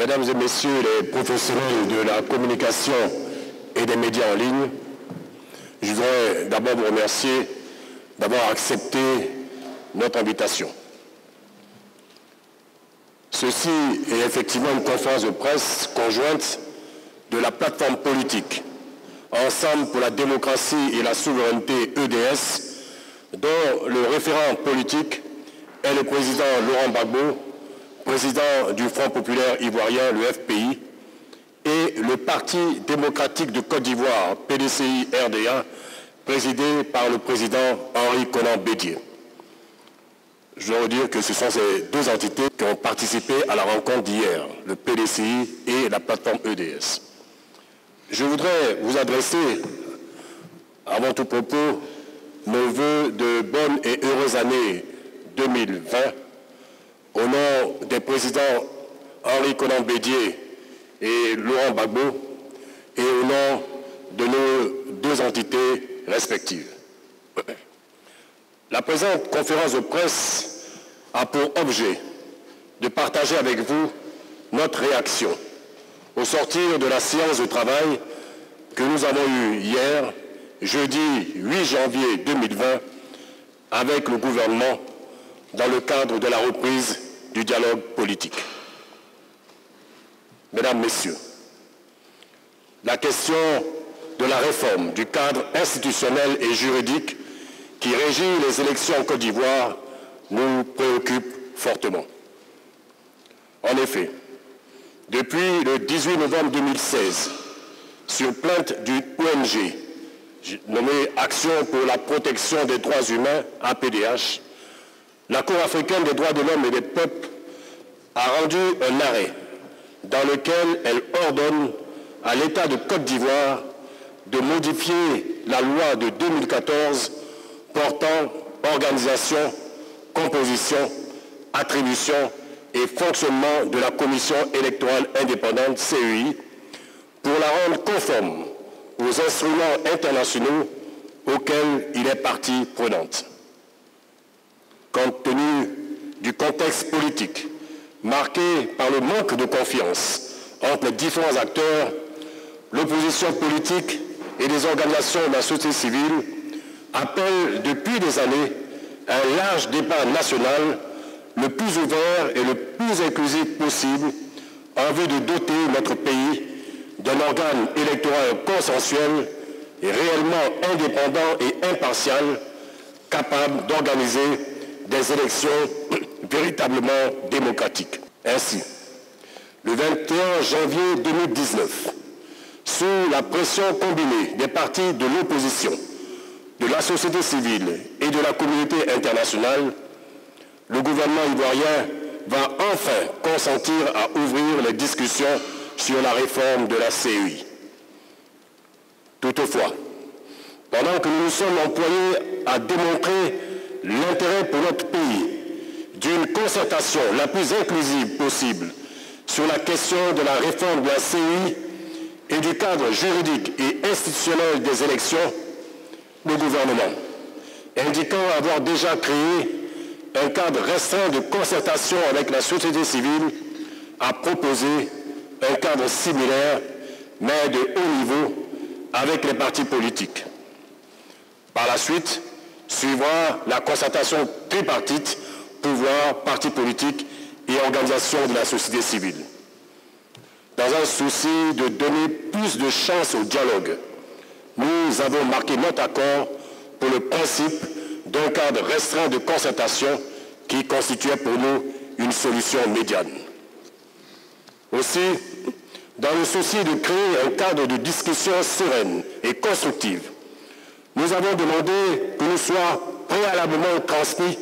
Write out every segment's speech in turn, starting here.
Mesdames et Messieurs les professionnels de la communication et des médias en ligne, je voudrais d'abord vous remercier d'avoir accepté notre invitation. Ceci est effectivement une conférence de presse conjointe de la plateforme politique Ensemble pour la démocratie et la souveraineté EDS, dont le référent politique est le président Laurent Gbagbo, président du Front populaire ivoirien, le FPI, et le Parti démocratique de Côte d'Ivoire, PDCI-RDA, présidé par le président Henri Konan Bédié. Je dois dire que ce sont ces deux entités qui ont participé à la rencontre d'hier, le PDCI et la plateforme EDS. Je voudrais vous adresser, avant tout propos, nos vœux de bonne et heureuse année 2020 au nom des présidents Henri Konan Bédié et Laurent Gbagbo et au nom de nos deux entités respectives. La présente conférence de presse a pour objet de partager avec vous notre réaction au sortir de la séance de travail que nous avons eue hier, jeudi 8 janvier 2020, avec le gouvernement dans le cadre de la reprise du dialogue politique. Mesdames, Messieurs, la question de la réforme du cadre institutionnel et juridique qui régit les élections en Côte d'Ivoire nous préoccupe fortement. En effet, depuis le 18 novembre 2016, sur plainte d'une ONG nommée Action pour la protection des droits humains, APDH, la Cour africaine des droits de l'homme et des peuples a rendu un arrêt dans lequel elle ordonne à l'État de Côte d'Ivoire de modifier la loi de 2014 portant organisation, composition, attribution et fonctionnement de la Commission électorale indépendante, CEI, pour la rendre conforme aux instruments internationaux auxquels il est partie prenante. Compte tenu du contexte politique marqué par le manque de confiance entre les différents acteurs, l'opposition politique et les organisations de la société civile appellent depuis des années un large débat national le plus ouvert et le plus inclusif possible en vue de doter notre pays d'un organe électoral consensuel et réellement indépendant et impartial, capable d'organiser des élections véritablement démocratiques. Ainsi, le 21 janvier 2019, sous la pression combinée des partis de l'opposition, de la société civile et de la communauté internationale, le gouvernement ivoirien va enfin consentir à ouvrir les discussions sur la réforme de la CEI. Toutefois, pendant que nous nous sommes employés à démontrer l'intérêt pour notre pays d'une concertation la plus inclusive possible sur la question de la réforme de la CEI et du cadre juridique et institutionnel des élections, le gouvernement, indiquant avoir déjà créé un cadre restreint de concertation avec la société civile, a proposé un cadre similaire, mais de haut niveau, avec les partis politiques. Par la suite, suivra la concertation tripartite, pouvoir, partis politiques et organisations de la société civile. Dans un souci de donner plus de chance au dialogue, nous avons marqué notre accord pour le principe d'un cadre restreint de concertation qui constituait pour nous une solution médiane. Aussi, dans le souci de créer un cadre de discussion sereine et constructive, nous avons demandé que nous soit préalablement transmis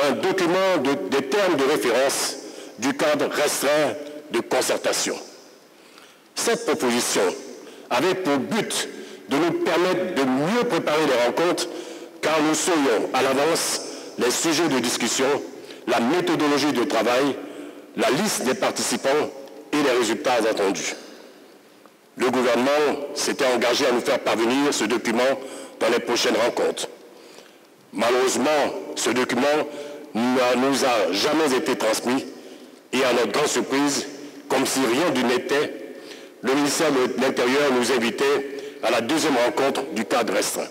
un document des termes de référence du cadre restreint de concertation. Cette proposition avait pour but de nous permettre de mieux préparer les rencontres, car nous saurions à l'avance les sujets de discussion, la méthodologie de travail, la liste des participants et les résultats attendus. Le gouvernement s'était engagé à nous faire parvenir ce document dans les prochaines rencontres. Malheureusement, ce document ne nous a jamais été transmis et à notre grande surprise, comme si rien de n'était, le ministère de l'Intérieur nous invitait à la deuxième rencontre du cadre restreint.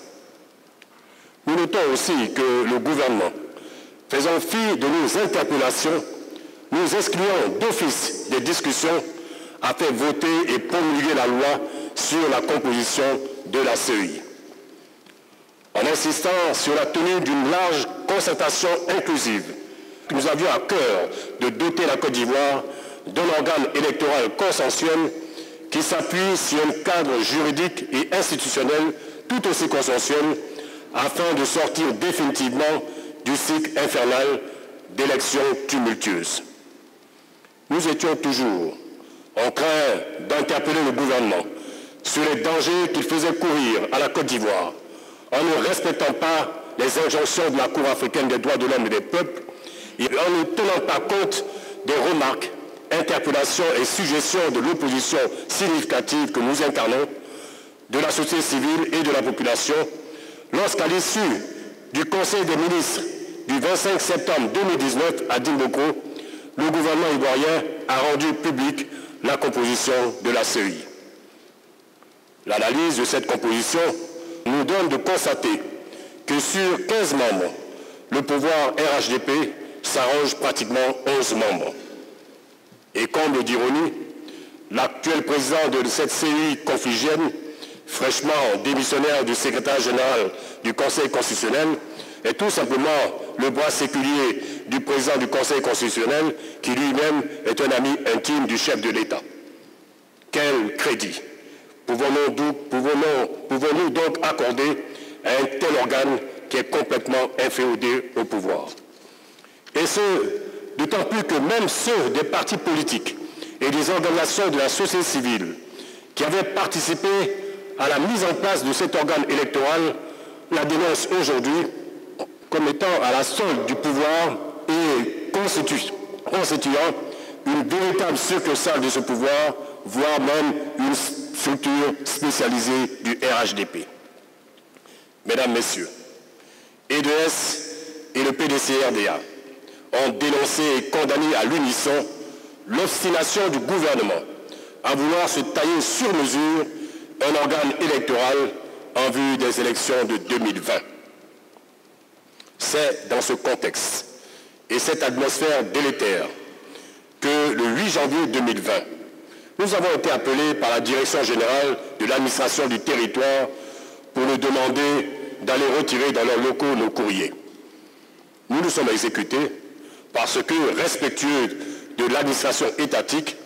Nous notons aussi que le gouvernement, faisant fi de nos interpellations, nous excluant d'office des discussions, a fait voter et promulguer la loi sur la composition de la CEI. En insistant sur la tenue d'une large concertation inclusive, nous avions à cœur de doter la Côte d'Ivoire d'un organe électoral consensuel qui s'appuie sur un cadre juridique et institutionnel tout aussi consensuel afin de sortir définitivement du cycle infernal d'élections tumultueuses. Nous étions toujours en train d'interpeller le gouvernement sur les dangers qu'il faisait courir à la Côte d'Ivoire en ne respectant pas les injonctions de la Cour africaine des droits de l'homme et des peuples et en ne tenant pas compte des remarques, interpellations et suggestions de l'opposition significative que nous incarnons, de la société civile et de la population, lorsqu'à l'issue du Conseil des ministres du 25 septembre 2019 à Dimboko, le gouvernement ivoirien a rendu publique la composition de la CEI. L'analyse de cette composition nous donne de constater que sur 15 membres, le pouvoir RHDP s'arrange pratiquement 11 membres. Et comble d'ironie, l'actuel président de cette CEI confligienne, fraîchement démissionnaire du secrétaire général du Conseil constitutionnel, est tout simplement le bras séculier du président du Conseil constitutionnel, qui lui-même est un ami intime du chef de l'État. Quel crédit pouvons-nous donc accorder à un tel organe qui est complètement inféodé au pouvoir? Et ce, d'autant plus que même ceux des partis politiques et des organisations de la société civile qui avaient participé à la mise en place de cet organe électoral la dénoncent aujourd'hui comme étant à la solde du pouvoir et constituant une véritable succursale de ce pouvoir, voire même une structure spécialisée du RHDP. Mesdames, Messieurs, EDS et le PDC-RDA ont dénoncé et condamné à l'unisson l'obstination du gouvernement à vouloir se tailler sur mesure un organe électoral en vue des élections de 2020. C'est dans ce contexte et cette atmosphère délétère que le 8 janvier 2020, nous avons été appelés par la Direction générale de l'administration du territoire pour nous demander d'aller retirer dans leurs locaux nos courriers. Nous nous sommes exécutés parce que, respectueux de l'administration étatique,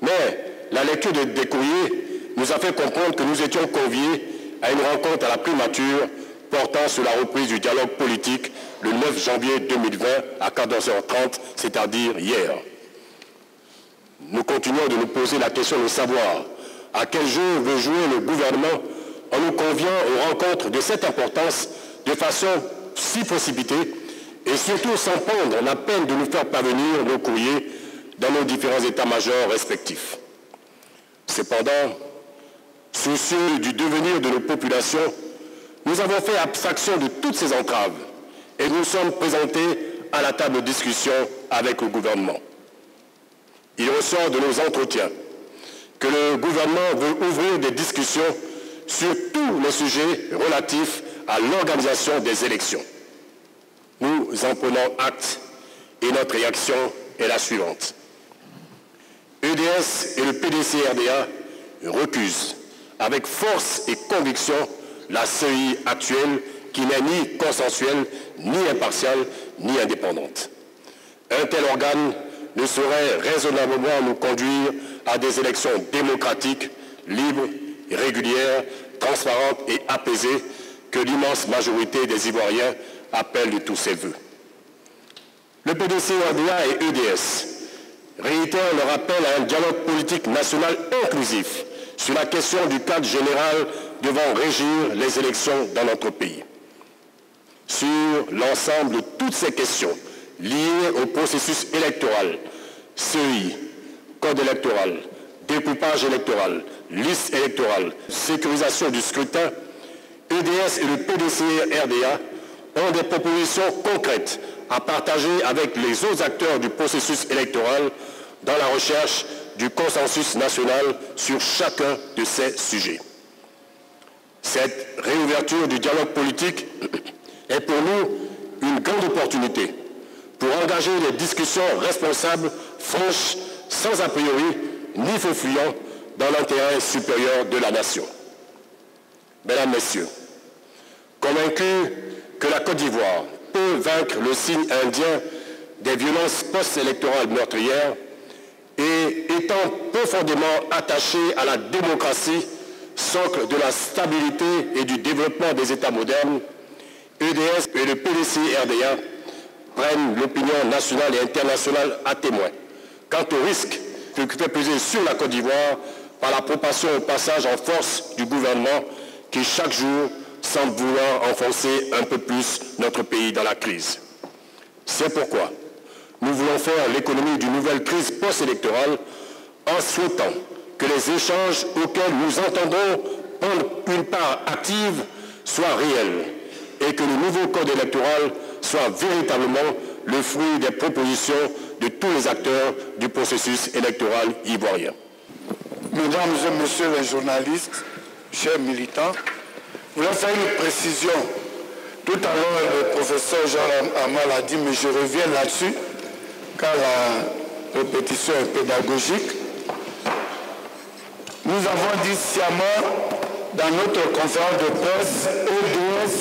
mais la lecture des courriers nous a fait comprendre que nous étions conviés à une rencontre à la primature portant sur la reprise du dialogue politique le 9 janvier 2020 à 14h30, c'est-à-dire hier. Nous continuons de nous poser la question de savoir à quel jeu veut jouer le gouvernement en nous conviant aux rencontres de cette importance de façon si précipitée et surtout sans prendre la peine de nous faire parvenir nos courriers dans nos différents états-majors respectifs. Cependant, soucieux du devenir de nos populations, nous avons fait abstraction de toutes ces entraves et nous sommes présentés à la table de discussion avec le gouvernement. Il ressort de nos entretiens que le gouvernement veut ouvrir des discussions sur tous les sujets relatifs à l'organisation des élections. Nous en prenons acte et notre réaction est la suivante. EDS et le PDC-RDA recusent avec force et conviction la CEI actuelle qui n'est ni consensuelle, ni impartiale, ni indépendante. Un tel organe ne saurait raisonnablement nous conduire à des élections démocratiques, libres, régulières, transparentes et apaisées que l'immense majorité des Ivoiriens appellent de tous ses vœux. Le PDC-RDA et EDS réitèrent leur appel à un dialogue politique national inclusif sur la question du cadre général devant régir les élections dans notre pays. Sur l'ensemble de toutes ces questions liées au processus électoral, CEI, code électoral, découpage électoral, liste électorale, sécurisation du scrutin, EDS et le PDC-RDA ont des propositions concrètes à partager avec les autres acteurs du processus électoral dans la recherche du consensus national sur chacun de ces sujets. Cette réouverture du dialogue politique est pour nous une grande opportunité pour engager des discussions responsables, franches, sans a priori, ni faux fuyants, dans l'intérêt supérieur de la nation. Mesdames, Messieurs, convaincus que la Côte d'Ivoire peut vaincre le signe indien des violences post-électorales meurtrières et étant profondément attachés à la démocratie, socle de la stabilité et du développement des États modernes, EDS et le PDC-RDA prennent l'opinion nationale et internationale à témoin quant au risque que fait peser sur la Côte d'Ivoire par l'approbation au passage en force du gouvernement qui chaque jour semble vouloir enfoncer un peu plus notre pays dans la crise. C'est pourquoi nous voulons faire l'économie d'une nouvelle crise post-électorale en souhaitant que les échanges auxquels nous entendons prendre une part active soient réels et que le nouveau code électoral soit véritablement le fruit des propositions de tous les acteurs du processus électoral ivoirien. Mesdames et messieurs les journalistes, chers militants, je voulais faire une précision. Tout à l'heure, le professeur Jean Amal a dit, mais je reviens là-dessus, car la répétition est pédagogique. Nous avons dit sciemment dans notre conférence de presse EDS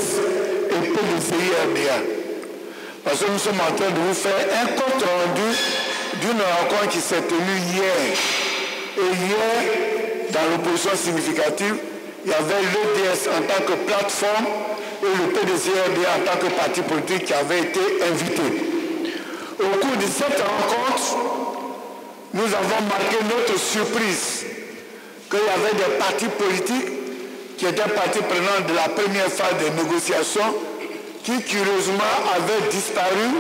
et PDCI-RDA. Parce que nous sommes en train de vous faire un compte rendu d'une rencontre qui s'est tenue hier. Et hier, dans l'opposition significative, il y avait l'EDS en tant que plateforme et le PDC-RDA en tant que parti politique qui avait été invité. Au cours de cette rencontre, nous avons marqué notre surprise qu'il y avait des partis politiques qui étaient partie prenante de la première phase des négociations qui, curieusement, avaient disparu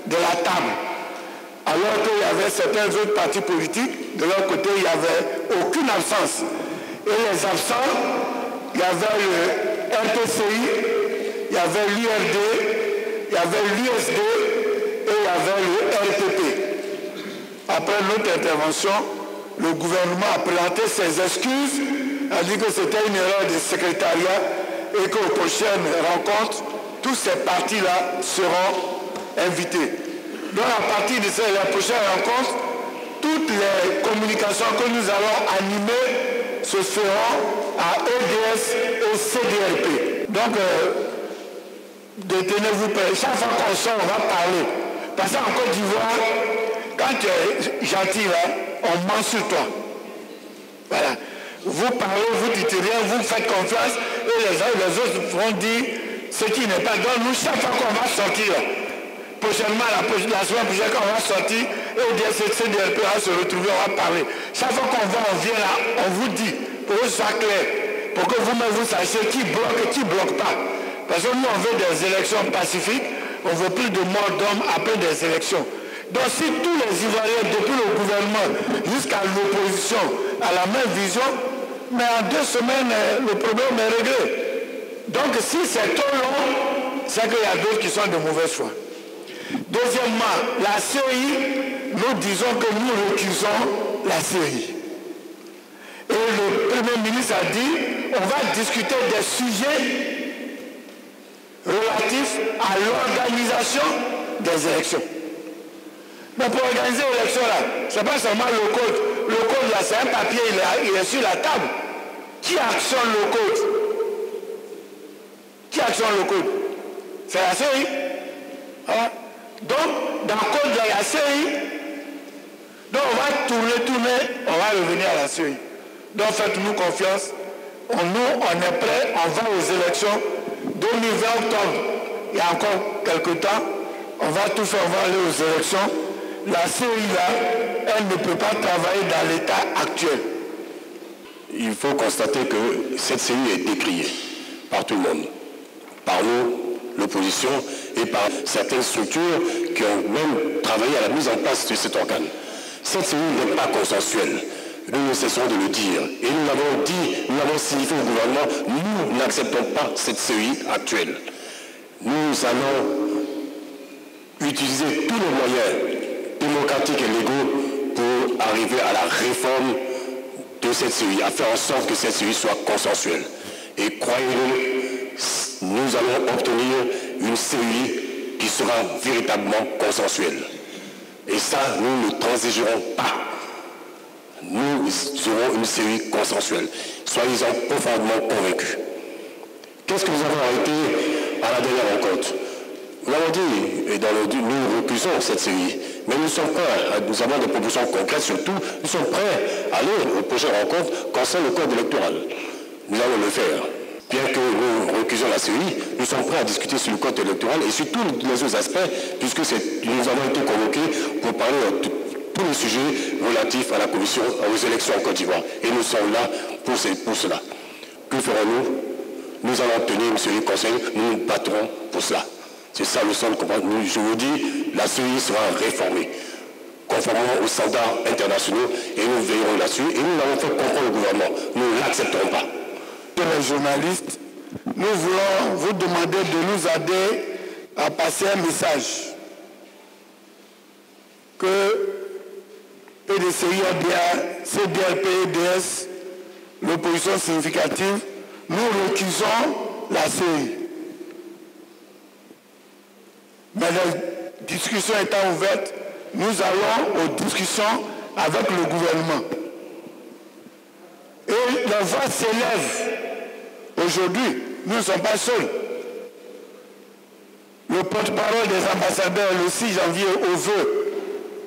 de la table. Alors qu'il y avait certains autres partis politiques, de leur côté, il n'y avait aucune absence. Et les absents, il y avait le RPCI, il y avait l'URD, il y avait l'USD et il y avait le RPP. Après notre intervention, le gouvernement a présenté ses excuses, a dit que c'était une erreur du secrétariat et qu'aux prochaines rencontres, tous ces partis-là seront invités. Donc à partir de la prochaine rencontre, toutes les communications que nous allons animer se feront à EDS et CDRP. Donc, détenez-vous prêts. Chaque fois qu'on sort, on va parler. Parce qu'en Côte d'Ivoire, quand tu es gentil, là, on ment sur toi. Voilà. Vous parlez, vous dites rien, vous faites confiance, et les uns et les autres vont dire ce qui n'est pas. Donc nous, chaque fois qu'on va sortir, prochainement, la semaine prochaine, quand on va sortir, et au DSC-CDRP va se retrouver, on va parler. Chaque fois qu'on va, on vient là, on vous dit, pour que ce soit clair, pour que vous-même vous sachiez qui bloque et qui ne bloque pas. Parce que nous, on veut des élections pacifiques, on ne veut plus de morts d'hommes après des élections. Donc si tous les Ivoiriens, depuis le gouvernement jusqu'à l'opposition, à la même vision, mais en 2 semaines, le problème est réglé. Donc si c'est trop long, c'est qu'il y a d'autres qui sont de mauvaise foi. Deuxièmement, la CEI, nous disons que nous récusons la CEI. Et le Premier ministre a dit, on va discuter des sujets relatifs à l'organisation des élections. Mais pour organiser l'élection là, ce n'est pas seulement le code. Le code là, c'est un papier, il est sur la table. Qui actionne le code? Qui actionne le code? C'est la CEI. Voilà. Donc, dans le code, il y a la CEI. Donc, on va tourner, on va revenir à la CEI. Donc, faites-nous confiance. Nous, on est prêts, on va aux élections. 2020 octobre, il y a encore quelques temps, on va tout faire, on va aller aux élections. La CEI, là, elle ne peut pas travailler dans l'état actuel. Il faut constater que cette CEI est décriée par tout le monde, par nous, l'opposition, et par certaines structures qui ont même travaillé à la mise en place de cet organe. Cette CEI n'est pas consensuelle. Nous ne cessons de le dire. Et nous l'avons dit, nous l'avons signifié au gouvernement, nous n'acceptons pas cette CEI actuelle. Nous allons utiliser tous les moyens démocratiques et légaux pour arriver à la réforme de cette série, à faire en sorte que cette série soit consensuelle. Et croyez-le, nous allons obtenir une série qui sera véritablement consensuelle. Et ça, nous ne transigerons pas. Nous aurons une série consensuelle. Soyez-en profondément convaincus. Qu'est-ce que nous avons arrêté à la dernière rencontre? Nous l'avons dit, et nous refusons cette série, mais nous sommes prêts, nous avons des propositions concrètes, surtout, nous sommes prêts à aller aux prochaines rencontres concernant le code électoral. Nous allons le faire. Bien que nous recusons la série, nous sommes prêts à discuter sur le code électoral et sur tous les autres aspects, puisque nous avons été convoqués pour parler de tous les sujets relatifs à la commission, aux élections en Côte d'Ivoire. Et nous sommes là pour cela. Que ferons-nous? Nous allons tenir une série conseil, nous nous battrons pour cela. C'est ça le seul combat. Je vous dis, la série sera réformée, conformément aux standards internationaux, et nous veillerons là-dessus, et nous l'avons fait comprendre au gouvernement. Nous ne l'accepterons pas. Les journalistes, nous voulons vous demander de nous aider à passer un message que PDCI, CDLP, EDS, l'opposition significative, nous recusons la série. Mais les discussions étant ouvertes, nous allons aux discussions avec le gouvernement. Et la voix s'élève. Aujourd'hui, nous ne sommes pas seuls. Le porte-parole des ambassadeurs le 6 janvier au vœu,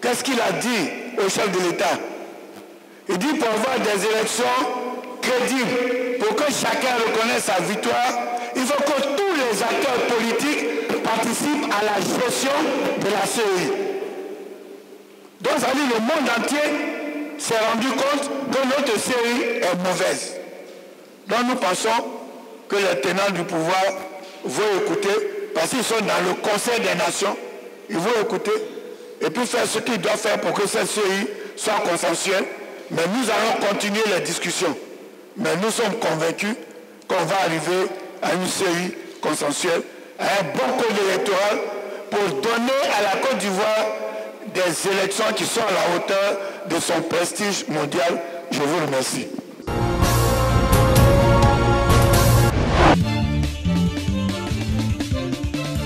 qu'est-ce qu'il a dit au chef de l'État? Il dit pour avoir des élections crédibles, pour que chacun reconnaisse sa victoire, il faut que tous les acteurs politiques participent à la gestion de la CEI. Donc ça dit le monde entier s'est rendu compte que notre CEI est mauvaise. Donc nous pensons que les tenants du pouvoir vont écouter, parce qu'ils sont dans le Conseil des Nations, ils vont écouter et puis faire ce qu'ils doivent faire pour que cette CEI soit consensuelle. Mais nous allons continuer les discussions. Mais nous sommes convaincus qu'on va arriver à une CEI consensuelle, à un bon code électoral pour donner à la Côte d'Ivoire des élections qui sont à la hauteur de son prestige mondial. Je vous remercie.